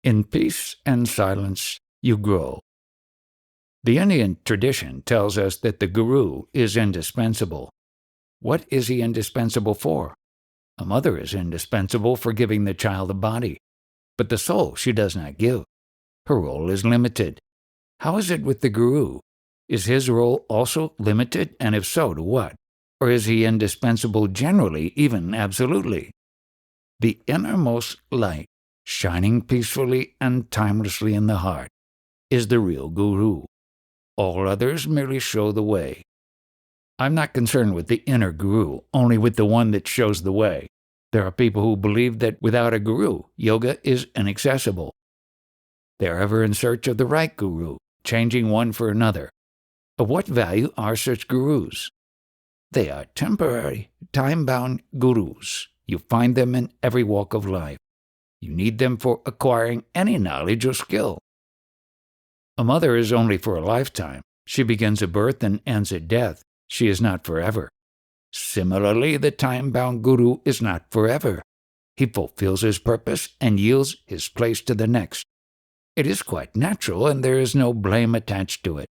In peace and silence you grow. The Indian tradition tells us that the guru is indispensable. What is he indispensable for? A mother is indispensable for giving the child a body, but the soul she does not give. Her role is limited. How is it with the guru? Is his role also limited, and if so, to what? Or is he indispensable generally, even absolutely? The innermost light, shining peacefully and timelessly in the heart, is the real guru. All others merely show the way. I'm not concerned with the inner guru, only with the one that shows the way. There are people who believe that without a guru, yoga is inaccessible. They are ever in search of the right guru, changing one for another. Of what value are such gurus? They are temporary, time-bound gurus. You find them in every walk of life. You need them for acquiring any knowledge or skill. A mother is only for a lifetime. She begins at birth and ends at death. She is not forever. Similarly, the time-bound guru is not forever. He fulfills his purpose and yields his place to the next. It is quite natural, and there is no blame attached to it.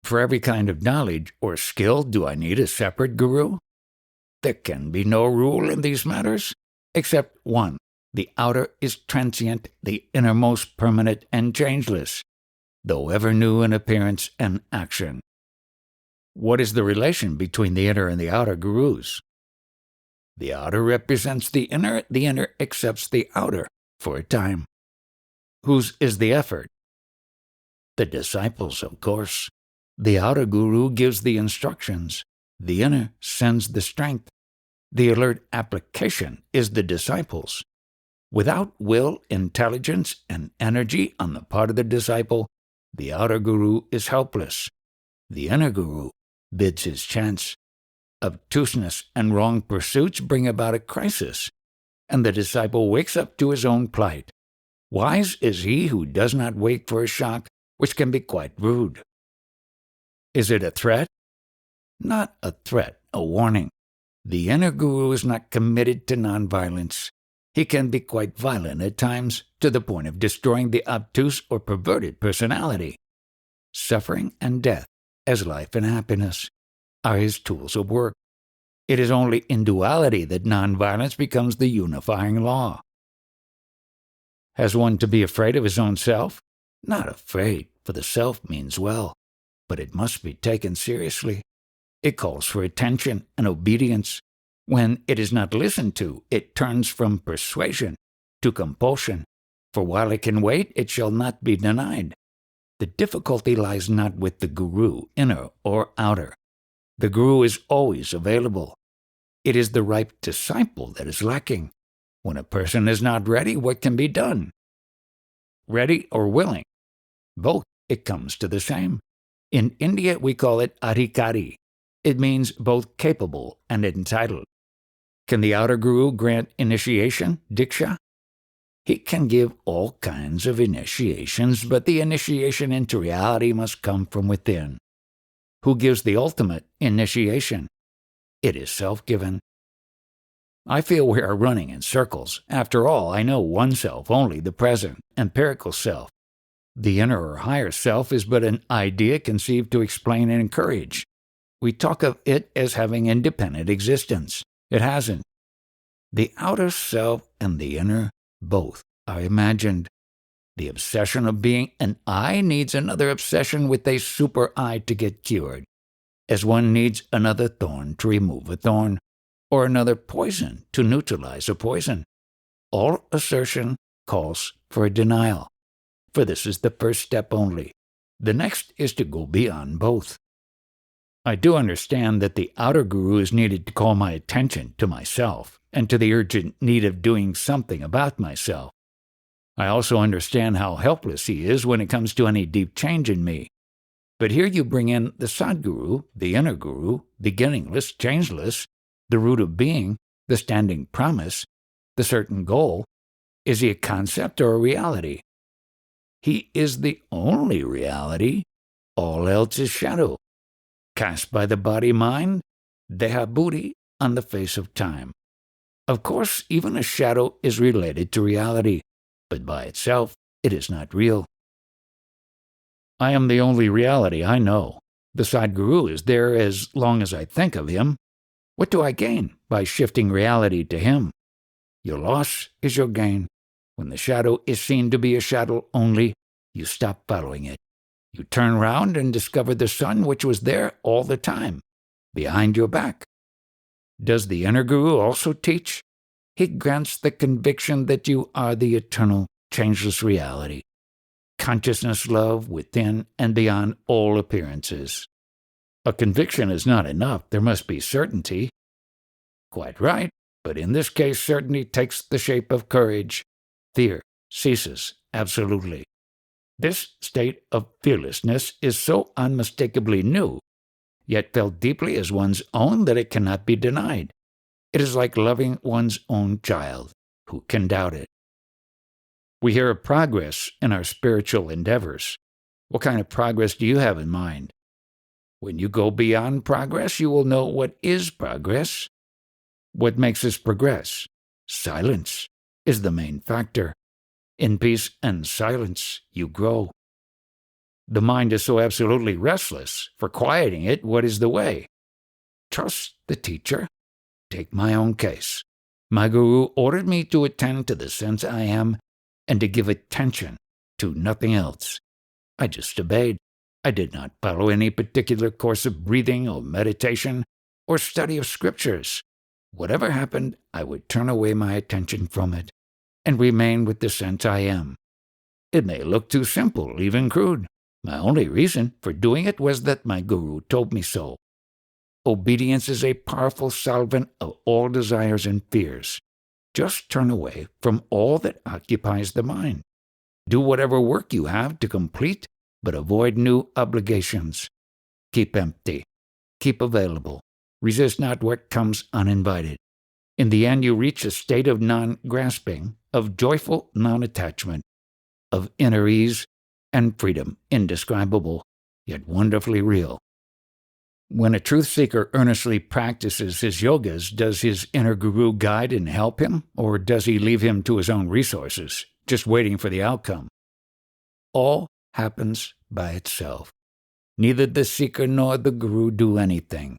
For every kind of knowledge or skill, do I need a separate guru? There can be no rule in these matters, except one. The outer is transient, the innermost permanent and changeless, though ever new in appearance and action. What is the relation between the inner and the outer gurus? The outer represents the inner accepts the outer for a time. Whose is the effort? The disciples, of course. The outer guru gives the instructions. The inner sends the strength. The alert application is the disciples. Without will, intelligence, and energy on the part of the disciple, the outer guru is helpless. The inner guru bids his chance. Obtuseness and wrong pursuits bring about a crisis, and the disciple wakes up to his own plight. Wise is he who does not wait for a shock, which can be quite rude. Is it a threat? Not a threat, a warning. The inner guru is not committed to nonviolence. He can be quite violent at times, to the point of destroying the obtuse or perverted personality. Suffering and death, as life and happiness, are his tools of work. It is only in duality that nonviolence becomes the unifying law. Has one to be afraid of his own self? Not afraid, for the self means well, but it must be taken seriously. It calls for attention and obedience. When it is not listened to, it turns from persuasion to compulsion, for while it can wait, it shall not be denied. The difficulty lies not with the guru, inner or outer. The guru is always available. It is the ripe disciple that is lacking. When a person is not ready, what can be done? Ready or willing? Both, it comes to the same. In India, we call it adhikari. It means both capable and entitled. Can the outer guru grant initiation, diksha? He can give all kinds of initiations, but the initiation into reality must come from within. Who gives the ultimate initiation? It is self-given. I feel we are running in circles. After all, I know one self, only the present, empirical self. The inner or higher self is but an idea conceived to explain and encourage. We talk of it as having independent existence. It hasn't. The outer self and the inner, both, are imagined. The obsession of being an I needs another obsession with a super I to get cured, as one needs another thorn to remove a thorn, or another poison to neutralize a poison. All assertion calls for a denial, for this is the first step only. The next is to go beyond both. I do understand that the outer guru is needed to call my attention to myself and to the urgent need of doing something about myself. I also understand how helpless he is when it comes to any deep change in me. But here you bring in the sadguru, the inner guru, beginningless, changeless, the root of being, the standing promise, the certain goal. Is he a concept or a reality? He is the only reality. All else is shadow, cast by the body-mind, deha-buddhi, on the face of time. Of course, even a shadow is related to reality. but by itself it is not real. I am the only reality I know. The sadguru is there as long as I think of him. What do I gain by shifting reality to him? Your loss is your gain. When the shadow is seen to be a shadow only, you stop following it. You turn round and discover the sun which was there all the time, behind your back. Does the inner guru also teach? He grants the conviction that you are the eternal, changeless reality. Consciousness love within and beyond all appearances. A conviction is not enough. There must be certainty. Quite right, but in this case certainty takes the shape of courage. Fear ceases absolutely. This state of fearlessness is so unmistakably new, yet felt deeply as one's own that it cannot be denied. It is like loving one's own child. Who can doubt it? We hear of progress in our spiritual endeavors. What kind of progress do you have in mind? When you go beyond progress, you will know what is progress. What makes us progress? Silence is the main factor. In peace and silence, you grow. The mind is so absolutely restless. For quieting it, what is the way? Trust the teacher. Take my own case. My guru ordered me to attend to the sense I am and to give attention to nothing else. I just obeyed. I did not follow any particular course of breathing or meditation or study of scriptures. Whatever happened, I would turn away my attention from it and remain with the sense I am. It may look too simple, even crude. My only reason for doing it was that my guru told me so. Obedience is a powerful solvent of all desires and fears. Just turn away from all that occupies the mind. Do whatever work you have to complete, but avoid new obligations. Keep empty. Keep available. Resist not what comes uninvited. In the end, you reach a state of non-grasping, of joyful non-attachment, of inner ease and freedom, indescribable, yet wonderfully real. When a truth seeker earnestly practices his yogas, does his inner guru guide and help him, or does he leave him to his own resources, just waiting for the outcome? All happens by itself. Neither the seeker nor the guru do anything.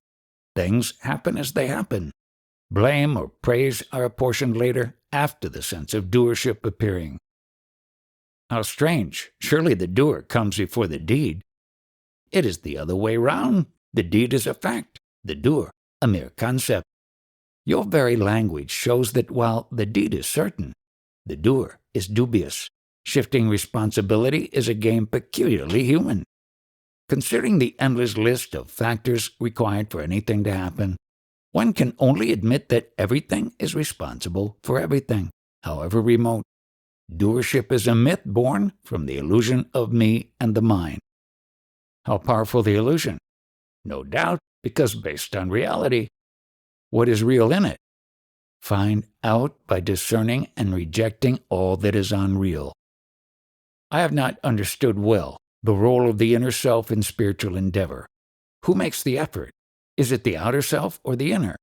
Things happen as they happen. Blame or praise are apportioned later, after the sense of doership appearing. How strange! Surely the doer comes before the deed. It is the other way round. The deed is a fact, the doer a mere concept. Your very language shows that while the deed is certain, the doer is dubious. Shifting responsibility is a game peculiarly human. Considering the endless list of factors required for anything to happen, one can only admit that everything is responsible for everything, however remote. Doership is a myth born from the illusion of me and the mind. How powerful the illusion? No doubt, because based on reality. What is real in it? Find out by discerning and rejecting all that is unreal. I have not understood well the role of the inner self in spiritual endeavor. Who makes the effort? Is it the outer self or the inner?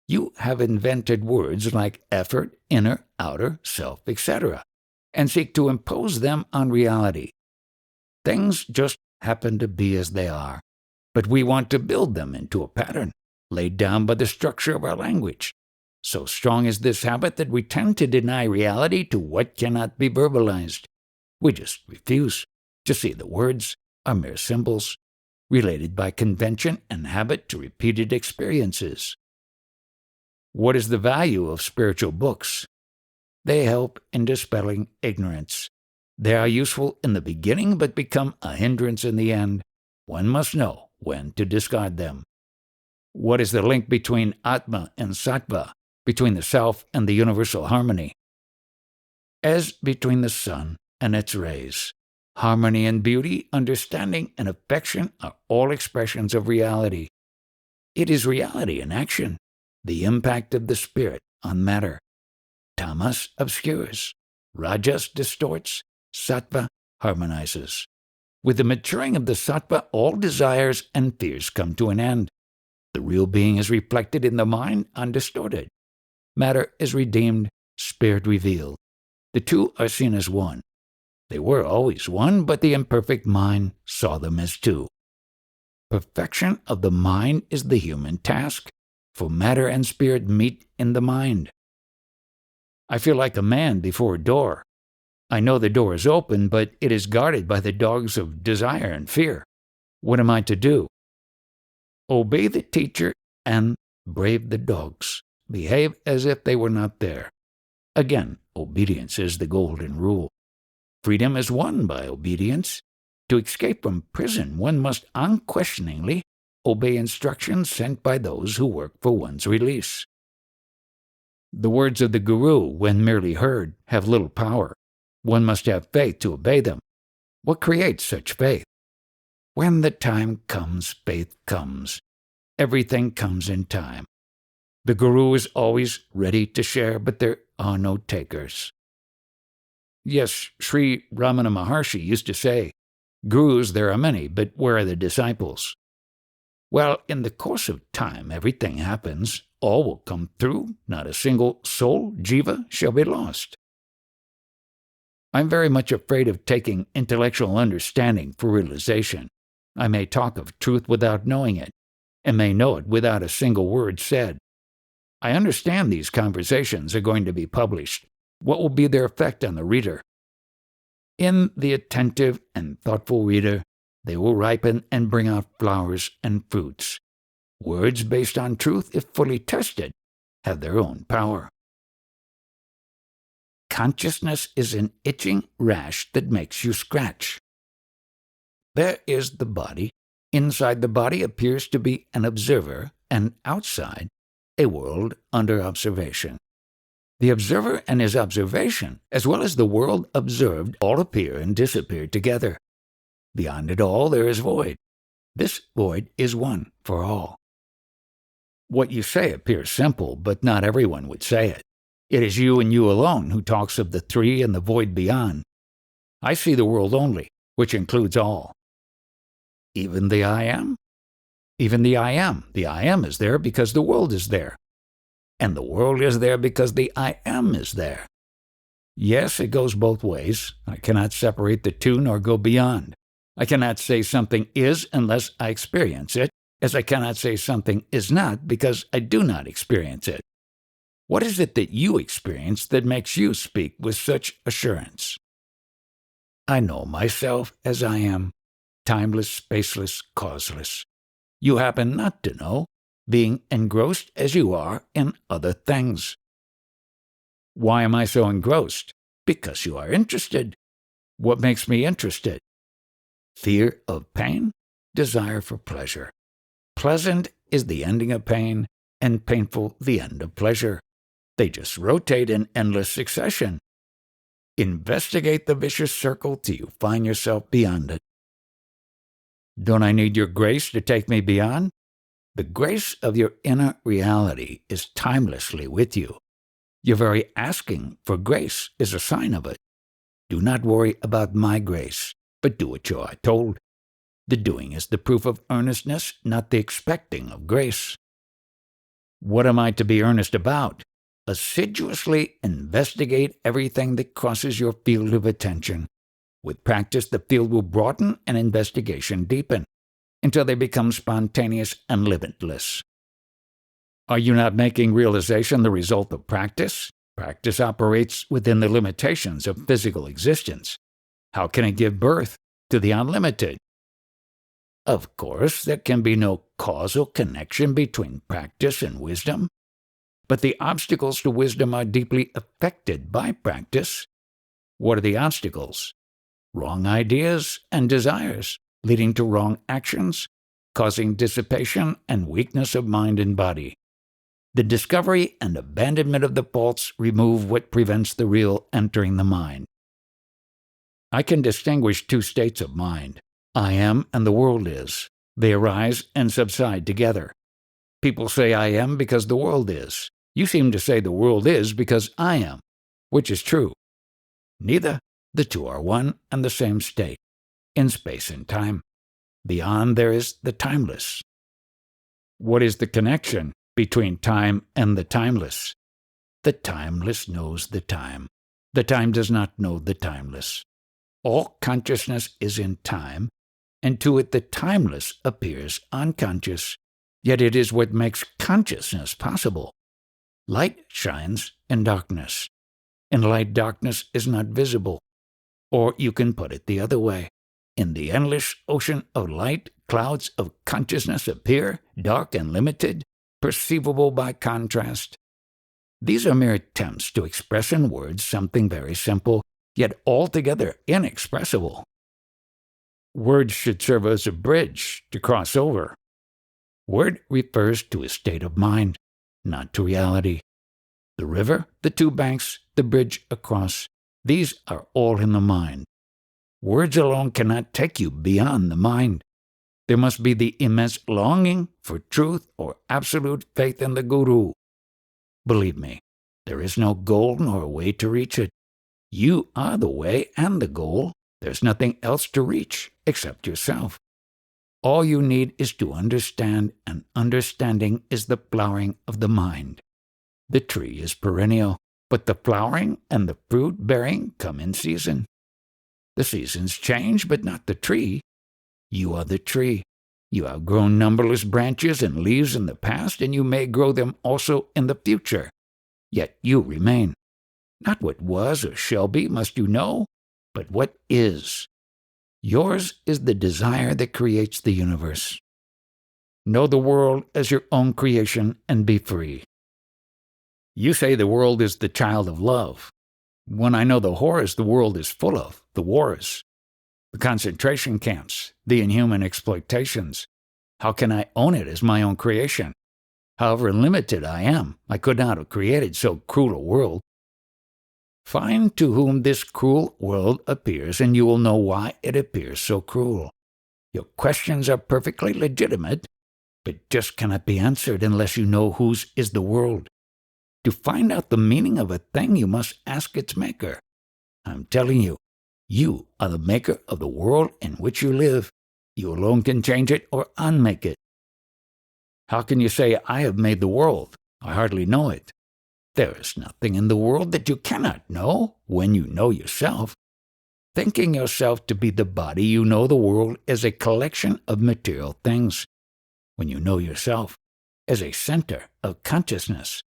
You have invented words like effort, inner, outer, self, etc., and seek to impose them on reality. Things just happen to be as they are, but we want to build them into a pattern laid down by the structure of our language. So strong is this habit that we tend to deny reality to what cannot be verbalized. We just refuse to see the words are mere symbols, related by convention and habit to repeated experiences. What is the value of spiritual books? They help in dispelling ignorance. They are useful in the beginning but become a hindrance in the end. One must know when to discard them. What is the link between Atma and Sattva, between the self and the universal harmony? As between the sun and its rays, harmony and beauty, understanding and affection are all expressions of reality. It is reality in action, the impact of the spirit on matter. Tamas obscures, Rajas distorts, Sattva harmonizes. With the maturing of the Sattva, all desires and fears come to an end. The real being is reflected in the mind undistorted. Matter is redeemed, spirit revealed. The two are seen as one. They were always one, but the imperfect mind saw them as two. Perfection of the mind is the human task, for matter and spirit meet in the mind. I feel like a man before a door. I know the door is open, but it is guarded by the dogs of desire and fear. What am I to do? Obey the teacher and brave the dogs. Behave as if they were not there. Again, obedience is the golden rule. Freedom is won by obedience. To escape from prison, one must unquestioningly obey instructions sent by those who work for one's release. The words of the Guru, when merely heard, have little power. One must have faith to obey them. What creates such faith? When the time comes, faith comes. Everything comes in time. The Guru is always ready to share, but there are no takers. Yes, Sri Ramana Maharshi used to say, Gurus there are many, but where are the disciples? Well, in the course of time, everything happens. All will come through. Not a single soul, jiva, shall be lost. I'm very much afraid of taking intellectual understanding for realization. I may talk of truth without knowing it, and may know it without a single word said. I understand these conversations are going to be published. What will be their effect on the reader? In the attentive and thoughtful reader, they will ripen and bring out flowers and fruits. Words based on truth, if fully tested, have their own power. Consciousness is an itching rash that makes you scratch. There is the body. Inside the body appears to be an observer, and outside, a world under observation. The observer and his observation, as well as the world observed, all appear and disappear together. Beyond it all, there is void. This void is one for all. What you say appears simple, but not everyone would say it. It is you and you alone who talks of the three and the void beyond. I see the world only, which includes all. Even the I am? Even the I am. The I am is there because the world is there. And the world is there because the I am is there. Yes, it goes both ways. I cannot separate the two nor go beyond. I cannot say something is unless I experience it, as I cannot say something is not because I do not experience it. What is it that you experience that makes you speak with such assurance? I know myself as I am, timeless, spaceless, causeless. You happen not to know, being engrossed as you are in other things. Why am I so engrossed? Because you are interested. What makes me interested? Fear of pain, desire for pleasure. Pleasant is the ending of pain, and painful the end of pleasure. They just rotate in endless succession. Investigate the vicious circle till you find yourself beyond it. Don't I need your grace to take me beyond? The grace of your inner reality is timelessly with you. Your very asking for grace is a sign of it. Do not worry about my grace, but do what you are told. The doing is the proof of earnestness, not the expecting of grace. What am I to be earnest about? Assiduously investigate everything that crosses your field of attention. With practice, the field will broaden and investigation deepen, until they become spontaneous and limitless. Are you not making realization the result of practice? Practice operates within the limitations of physical existence. How can it give birth to the unlimited? Of course, there can be no causal connection between practice and wisdom, but the obstacles to wisdom are deeply affected by practice. What are the obstacles? Wrong ideas and desires, leading to wrong actions, causing dissipation and weakness of mind and body. The discovery and abandonment of the false remove what prevents the real entering the mind. I can distinguish two states of mind. I am and the world is. They arise and subside together. People say I am because the world is. You seem to say the world is because I am. Which is true? Neither. The two are one and the same state, in space and time. Beyond there is the timeless. What is the connection between time and the timeless? The timeless knows the time. The time does not know the timeless. All consciousness is in time, and to it the timeless appears unconscious, yet it is what makes consciousness possible. Light shines in darkness. In light, darkness is not visible. Or you can put it the other way. In the endless ocean of light, clouds of consciousness appear, dark and limited, perceivable by contrast. These are mere attempts to express in words something very simple, yet altogether inexpressible. Words should serve as a bridge to cross over. Word refers to a state of mind, not to reality. The river, the two banks, the bridge across, these are all in the mind. Words alone cannot take you beyond the mind. There must be the immense longing for truth or absolute faith in the Guru. Believe me, there is no goal nor way to reach it. You are the way and the goal. There's nothing else to reach except yourself. All you need is to understand, and understanding is the flowering of the mind. The tree is perennial, but the flowering and the fruit-bearing come in season. The seasons change, but not the tree. You are the tree. You have grown numberless branches and leaves in the past, and you may grow them also in the future. Yet you remain. Not what was or shall be must you know, but what is. Yours is the desire that creates the universe. Know the world as your own creation and be free. You say the world is the child of love, when I know the horrors the world is full of, the wars, the concentration camps, the inhuman exploitations. How can I own it as my own creation? However limited I am, I could not have created so cruel a world. Find to whom this cruel world appears, and you will know why it appears so cruel. Your questions are perfectly legitimate, but just cannot be answered unless you know whose is the world. To find out the meaning of a thing, you must ask its maker. I'm telling you, you are the maker of the world in which you live. You alone can change it or unmake it. How can you say, I have made the world? I hardly know it. There is nothing in the world that you cannot know when you know yourself. Thinking yourself to be the body, you know the world as a collection of material things. When you know yourself as a center of consciousness,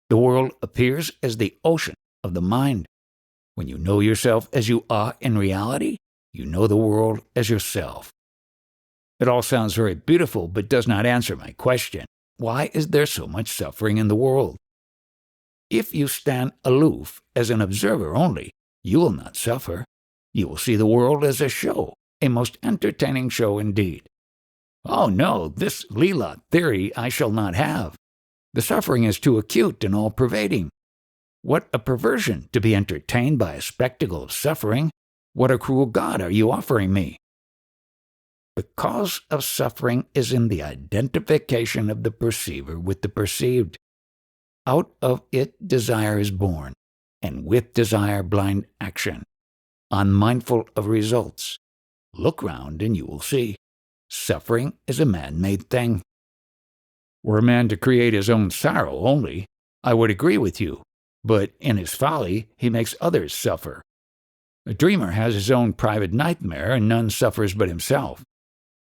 the world appears as the ocean of the mind. When you know yourself as you are in reality, you know the world as yourself. It all sounds very beautiful, but does not answer my question. Why is there so much suffering in the world? If you stand aloof as an observer only, you will not suffer. You will see the world as a show, a most entertaining show indeed. Oh no, this Leela theory I shall not have. The suffering is too acute and all-pervading. What a perversion to be entertained by a spectacle of suffering. What a cruel God are you offering me? The cause of suffering is in the identification of the perceiver with the perceived. Out of it desire is born, and with desire blind action, unmindful of results. Look round and you will see. Suffering is a man-made thing. Were a man to create his own sorrow only, I would agree with you, but in his folly he makes others suffer. A dreamer has his own private nightmare, and none suffers but himself.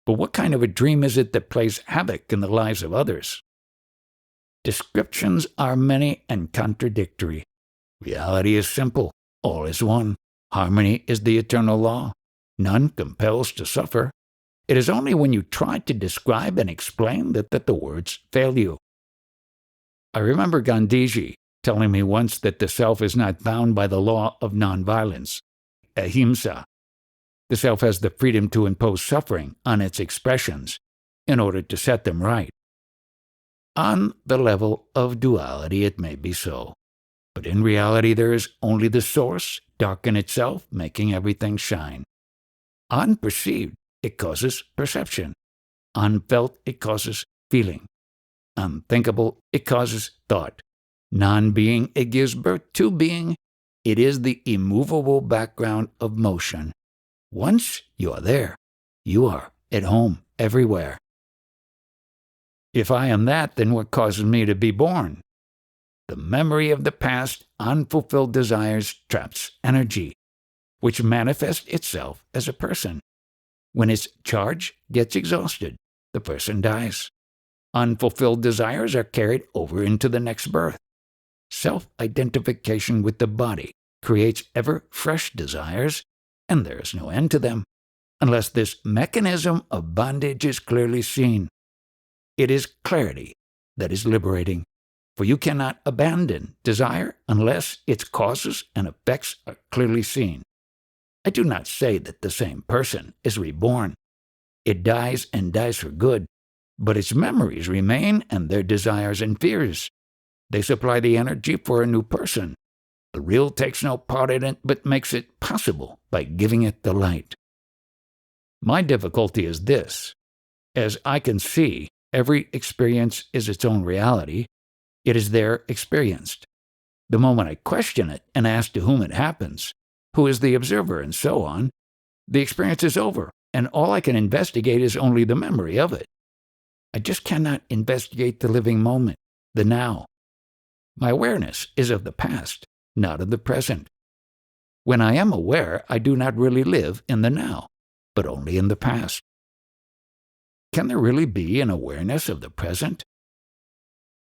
But what kind of a dream is it that plays havoc in the lives of others? Descriptions are many and contradictory. Reality is simple. All is one. Harmony is the eternal law. None compels to suffer. It is only when you try to describe and explain that the words fail you. I remember Gandhiji telling me once that the self is not bound by the law of nonviolence, ahimsa. The self has the freedom to impose suffering on its expressions in order to set them right. On the level of duality, it may be so, but in reality there is only the source, dark in itself, making everything shine. Unperceived, it causes perception. Unfelt, it causes feeling. Unthinkable, it causes thought. Non-being, it gives birth to being. It is the immovable background of motion. Once you are there, you are at home everywhere. If I am that, then what causes me to be born? The memory of the past unfulfilled desires traps energy, which manifests itself as a person. When its charge gets exhausted, the person dies. Unfulfilled desires are carried over into the next birth. Self-identification with the body creates ever fresh desires, and there is no end to them, unless this mechanism of bondage is clearly seen. It is clarity that is liberating, for you cannot abandon desire unless its causes and effects are clearly seen. I do not say that the same person is reborn. It dies and dies for good, but its memories remain and their desires and fears. They supply the energy for a new person. The real takes no part in it, but makes it possible by giving it the light. My difficulty is this. As I can see, every experience is its own reality. It is there experienced. The moment I question it and ask to whom it happens, who is the observer, and so on, the experience is over, and all I can investigate is only the memory of it. I just cannot investigate the living moment, the now. My awareness is of the past, not of the present. When I am aware, I do not really live in the now, but only in the past. Can there really be an awareness of the present?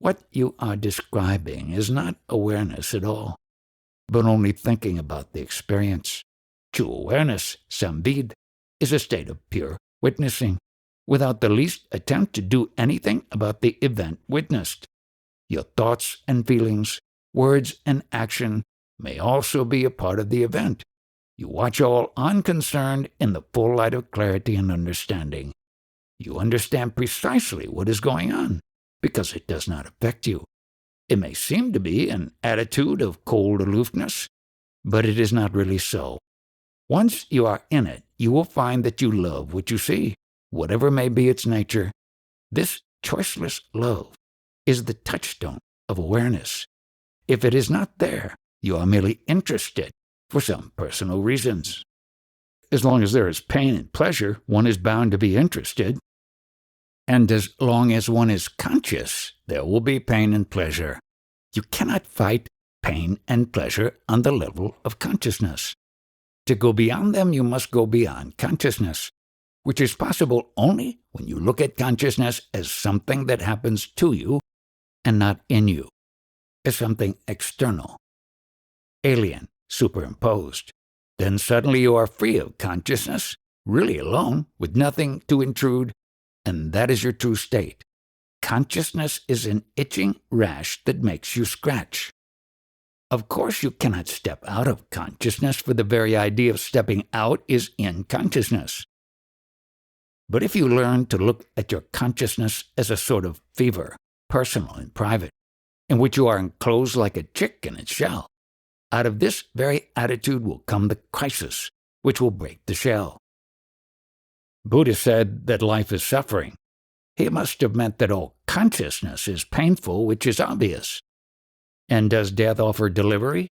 What you are describing is not awareness at all, but only thinking about the experience. True awareness, samvid, is a state of pure witnessing, without the least attempt to do anything about the event witnessed. Your thoughts and feelings, words and action may also be a part of the event. You watch all unconcerned in the full light of clarity and understanding. You understand precisely what is going on, because it does not affect you. It may seem to be an attitude of cold aloofness, but it is not really so. Once you are in it, you will find that you love what you see, whatever may be its nature. This choiceless love is the touchstone of awareness. If it is not there, you are merely interested for some personal reasons. As long as there is pain and pleasure, one is bound to be interested. And as long as one is conscious, there will be pain and pleasure. You cannot fight pain and pleasure on the level of consciousness. To go beyond them, you must go beyond consciousness, which is possible only when you look at consciousness as something that happens to you and not in you, as something external, alien, superimposed. Then suddenly you are free of consciousness, really alone, with nothing to intrude, and that is your true state. Consciousness is an itching rash that makes you scratch. Of course, you cannot step out of consciousness, for the very idea of stepping out is in consciousness. But if you learn to look at your consciousness as a sort of fever, personal and private, in which you are enclosed like a chick in its shell, out of this very attitude will come the crisis, which will break the shell. Buddha said that life is suffering. He must have meant that all consciousness is painful, which is obvious. And does death offer delivery?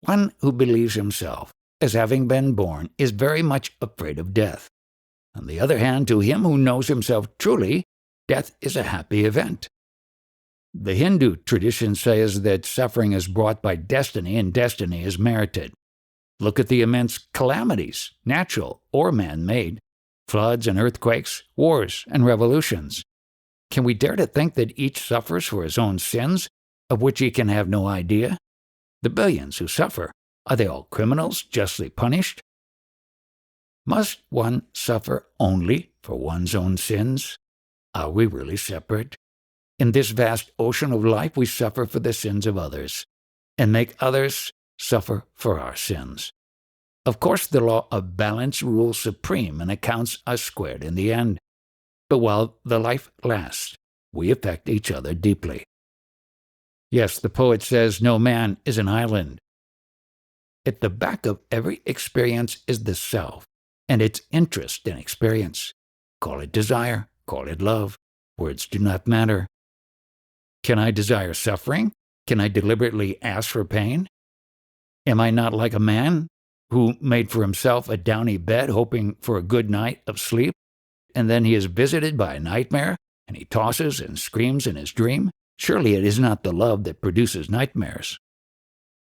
One who believes himself as having been born is very much afraid of death. On the other hand, to him who knows himself truly, death is a happy event. The Hindu tradition says that suffering is brought by destiny and destiny is merited. Look at the immense calamities, natural or man-made, floods and earthquakes, wars and revolutions. Can we dare to think that each suffers for his own sins, of which he can have no idea? The billions who suffer, are they all criminals justly punished? Must one suffer only for one's own sins? Are we really separate? In this vast ocean of life, we suffer for the sins of others, and make others suffer for our sins. Of course, the law of balance rules supreme, and accounts are squared in the end. But while the life lasts, we affect each other deeply. Yes, the poet says, no man is an island. At the back of every experience is the self, and its interest in experience. Call it desire, call it love. Words do not matter. Can I desire suffering? Can I deliberately ask for pain? Am I not like a man who made for himself a downy bed, hoping for a good night of sleep, and then he is visited by a nightmare, and he tosses and screams in his dream, Surely it is not the love that produces nightmares.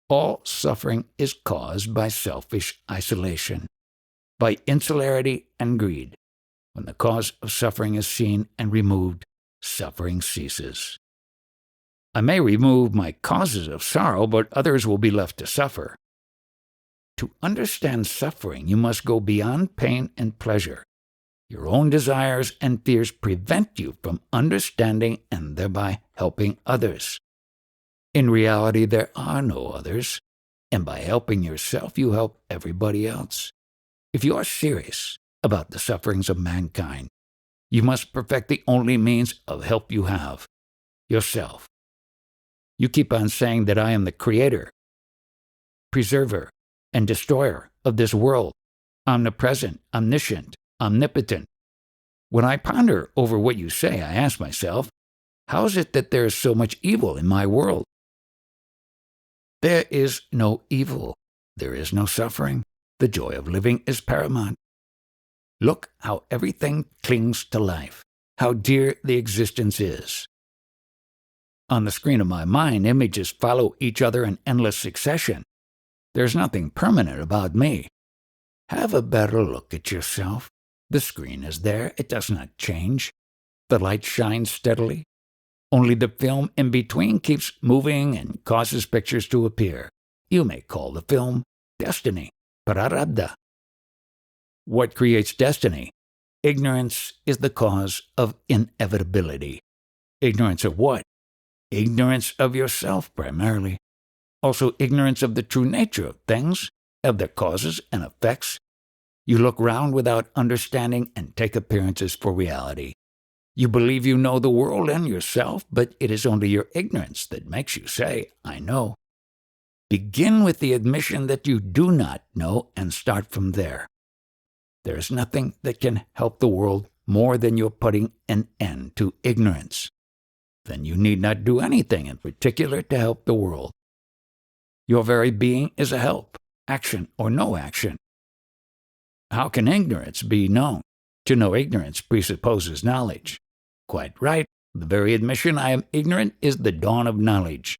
All suffering is caused by selfish isolation, by insularity and greed. When the cause of suffering is seen and removed, suffering ceases. I may remove my causes of sorrow, but others will be left to suffer. To understand suffering, you must go beyond pain and pleasure. Your own desires and fears prevent you from understanding and thereby helping others. In reality, there are no others, and by helping yourself, you help everybody else. If you are serious about the sufferings of mankind, you must perfect the only means of help you have, yourself. You keep on saying that I am the creator, preserver, and destroyer of this world, omnipresent, omniscient, omnipotent. When I ponder over what you say, I ask myself, how is it that there is so much evil in my world? There is no evil. There is no suffering. The joy of living is paramount. Look how everything clings to life, how dear the existence is. On the screen of my mind, images follow each other in endless succession. There's nothing permanent about me. Have a better look at yourself. The screen is there. It does not change. The light shines steadily. Only the film in between keeps moving and causes pictures to appear. You may call the film destiny, prarabdha. What creates destiny? Ignorance is the cause of inevitability. Ignorance of what? Ignorance of yourself, primarily. Also ignorance of the true nature of things, of their causes and effects. You look round without understanding and take appearances for reality. You believe you know the world and yourself, but it is only your ignorance that makes you say, I know. Begin with the admission that you do not know and start from there. There is nothing that can help the world more than your putting an end to ignorance. Then you need not do anything in particular to help the world. Your very being is a help, action or no action. How can ignorance be known? To know ignorance presupposes knowledge. Quite right. The very admission I am ignorant is the dawn of knowledge.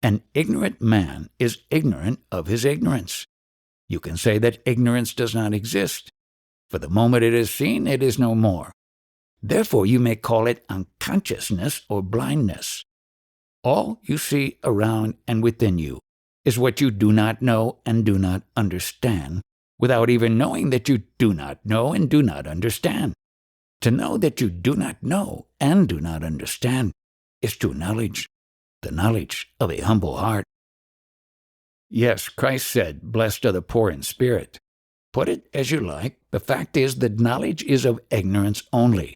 An ignorant man is ignorant of his ignorance. You can say that ignorance does not exist. For the moment it is seen, it is no more. Therefore, you may call it unconsciousness or blindness. All you see around and within you is what you do not know and do not understand, without even knowing that you do not know and do not understand. To know that you do not know and do not understand is true knowledge, the knowledge of a humble heart. Yes, Christ said, blessed are the poor in spirit. Put it as you like, the fact is that knowledge is of ignorance only.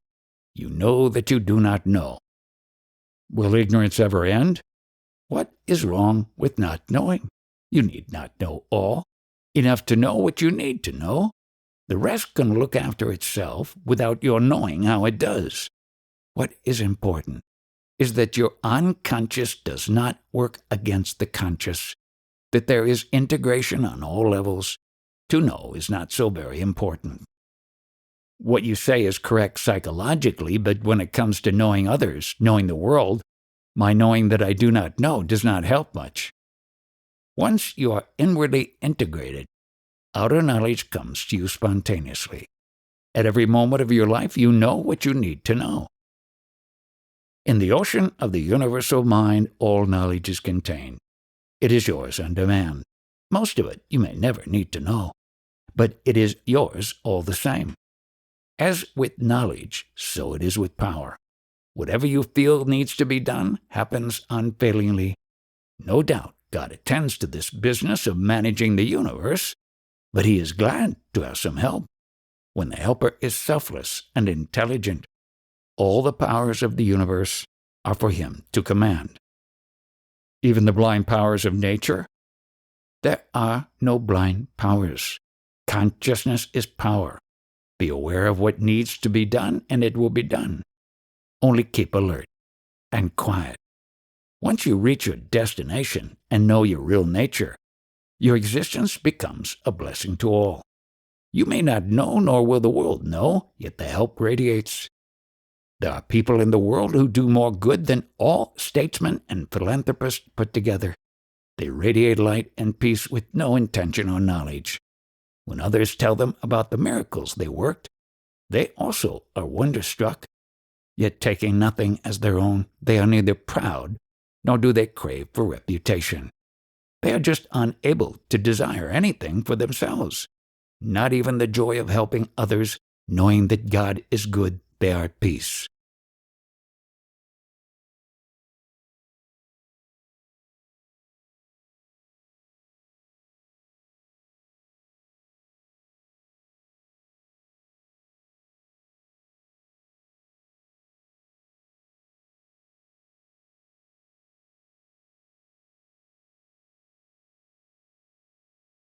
You know that you do not know. Will ignorance ever end? What is wrong with not knowing? You need not know all. Enough to know what you need to know. The rest can look after itself without your knowing how it does. What is important is that your unconscious does not work against the conscious, that there is integration on all levels. To know is not so very important. What you say is correct psychologically, but when it comes to knowing others, knowing the world, my knowing that I do not know does not help much. Once you are inwardly integrated, outer knowledge comes to you spontaneously. At every moment of your life, you know what you need to know. In the ocean of the universal mind, all knowledge is contained. It is yours on demand. Most of it you may never need to know, but it is yours all the same. As with knowledge, so it is with power. Whatever you feel needs to be done happens unfailingly. No doubt God attends to this business of managing the universe, but he is glad to have some help. When the helper is selfless and intelligent, all the powers of the universe are for him to command. Even the blind powers of nature? There are no blind powers. Consciousness is power. Be aware of what needs to be done, and it will be done. Only keep alert and quiet. Once you reach your destination and know your real nature, your existence becomes a blessing to all. You may not know, nor will the world know, yet the help radiates. There are people in the world who do more good than all statesmen and philanthropists put together. They radiate light and peace with no intention or knowledge. When others tell them about the miracles they worked, they also are wonderstruck. Yet taking nothing as their own, they are neither proud nor do they crave for reputation. They are just unable to desire anything for themselves. Not even the joy of helping others, knowing that God is good, they are at peace.